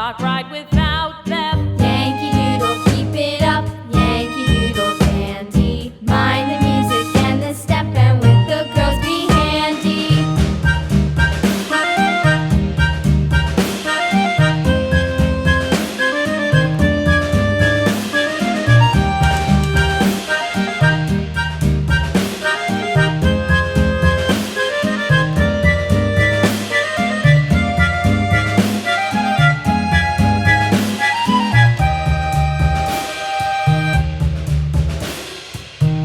not right without them. Yankee Doodle, keep it up, Yankee Doodle dandy. Mind the music and the step, and with the girls be handy.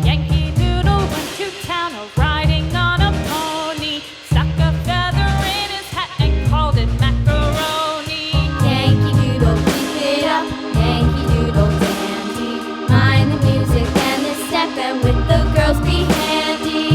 Yankee Doodle went to town riding on a pony, stuck a feather in his hat and called it macaroni. Yankee Doodle, keep it up, Yankee Doodle dandy. Mind the music and the step, and with the girls be handy.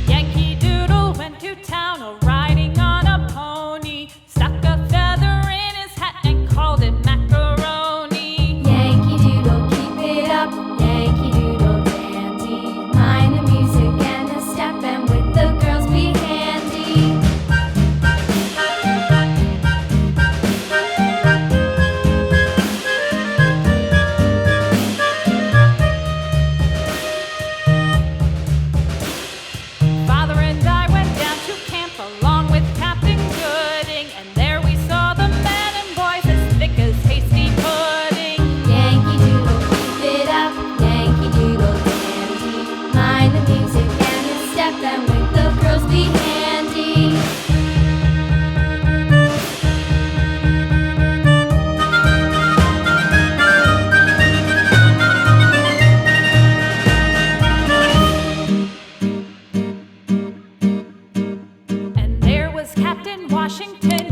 Yankee Doodle went to town riding on a pony, stuck a feather in his hat and called it macaroni. Yankee Doodle, keep it up, Yankee Doodle dandy. Mind the music and the step, and with the girls be handy. Father and I went down to camp along with Captain Gooding, and there we saw the men and boys as thick as hasty pudding. Yankee Doodle, keep it up, Yankee Doodle dandy. Mind the music and the step, and with the girls be handy. And there was Captain Washington